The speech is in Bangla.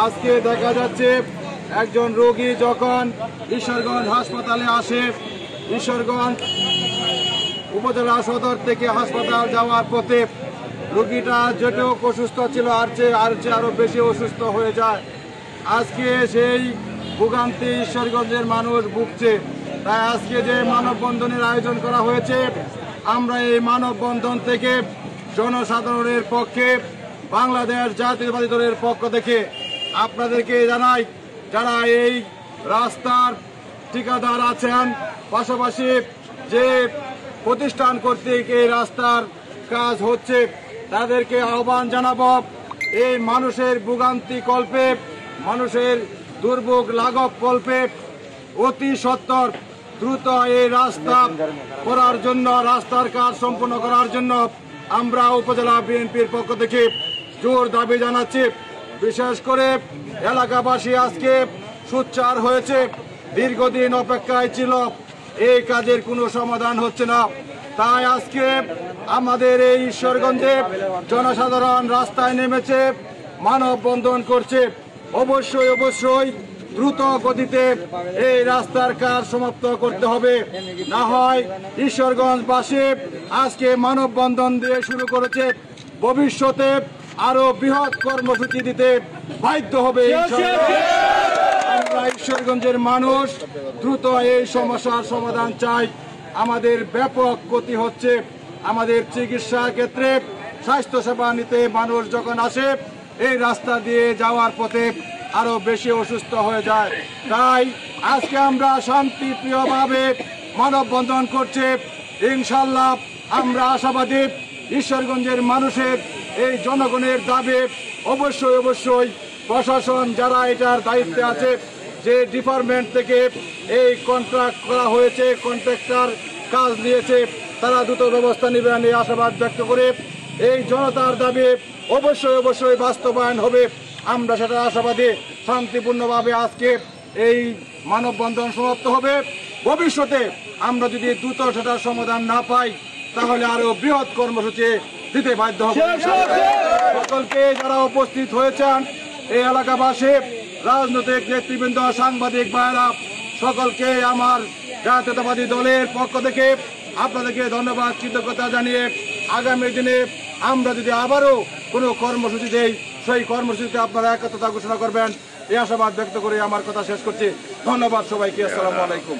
আজকে দেখা যাচ্ছে একজন রোগী যখন ঈশ্বরগঞ্জ হাসপাতালে আসে, ঈশ্বরগঞ্জ উপজেলা সদর থেকে হাসপাতাল যাওয়ার পথে রোগীটা যেটুকু অসুস্থ ছিল আর চেয়ে আরো বেশি অসুস্থ হয়ে যায়। আজকে সেই ভোগান্তি ঈশ্বরগঞ্জের মানুষ ভুগছে। তাই আজকে যে মানববন্ধনের আয়োজন করা হয়েছে, আমরা এই মানববন্ধন থেকে জনসাধারণের পক্ষে বাংলাদেশ জাতীয়তাবাদী দলের পক্ষ থেকে আপনাদেরকে জানাই, যারা এই রাস্তার ঠিকাদার আছেন, পাশাপাশি যে প্রতিষ্ঠান কর্তৃক এই রাস্তার কাজ হচ্ছে, তাদেরকে আহ্বান জানাবো, এই মানুষের ভোগান্তি কল্পে, মানুষের দুর্ভোগ লাঘব কল্পে অতি সত্বর দ্রুত এই রাস্তা করার জন্য, রাস্তার কাজ সম্পন্ন করার জন্য আমরা উপজেলা বিএনপির পক্ষ থেকে জোর দাবি জানাচ্ছি। বিশেষ করে এলাকাবাসী আজকে সোচ্চার হয়েছে, দীর্ঘদিন অপেক্ষায় ছিল, এই কাজের কোনো সমাধান হচ্ছে না। তাই আজকে আমাদের এই ঈশ্বরগঞ্জে জনসাধারণ রাস্তায় নেমেছে, মানববন্ধন করছে। অবশ্যই দ্রুত গতিতে এই রাস্তার কাজ সমাপ্ত করতে হবে, না হয় ঈশ্বরগঞ্জবাসী আজকে মানববন্ধন দিয়ে শুরু করেছে, ভবিষ্যতে আরো বৃহৎ কর্মসূচি দিতে বাধ্য হবে। আমরা ঈশ্বরগঞ্জের মানুষ দ্রুত এই সমস্যার সমাধান চাই। আমাদের ব্যাপক ক্ষতি হচ্ছে, আমাদের চিকিৎসা ক্ষেত্রে স্বাস্থ্য সেবা নিতে মানুষ যখন আসে, এই রাস্তা দিয়ে যাওয়ার পথে আরো বেশি অসুস্থ হয়ে যায়। তাই আজকে আমরা শান্তিপ্রিয়ভাবে মানববন্ধন করছি। ইনশাল্লাহ আমরা আশাবাদী, ঈশ্বরগঞ্জের মানুষের এই জনগণের দাবি অবশ্যই প্রশাসন যারা এটার দায়িত্বে আছে, যে ডিপার্টমেন্ট থেকে এই কন্ট্রাক্ট করা হয়েছে, কন্ট্রাক্টর কাজ নিয়েছে, তারা দ্রুত ব্যবস্থা নেবেন এই আশাবাদ ব্যক্ত করে এই জনতার দাবি অবশ্যই বাস্তবায়ন হবে। আমরা সেটা আশাবাদী। শান্তিপূর্ণভাবে আজকে এই মানববন্ধন সমাপ্ত হবে। ভবিষ্যতে আমরা যদি দ্রুত সেটার সমাধান না পাই, তাহলে আরো বৃহৎ কর্মসূচি দিতে বাধ্য হবে। সকলকে যারা উপস্থিত হয়েছেন, এই এলাকাবাসী, রাজনৈতিক নেতৃবৃন্দ, সাংবাদিক ভাইরা, সকলকে আমার জাতীয়তাবাদী দলের পক্ষ থেকে আপনাদেরকে ধন্যবাদ, কৃতজ্ঞতা জানিয়ে আগামী দিনে আমরা যদি আবারও কোনো কর্মসূচি দেই, সেই কর্মসূচিতে আপনারা একত্রতা ঘোষণা করবেন, এই আশাবাদ ব্যক্ত করে আমার কথা শেষ করছি। ধন্যবাদ সবাইকে। আসসালামু আলাইকুম।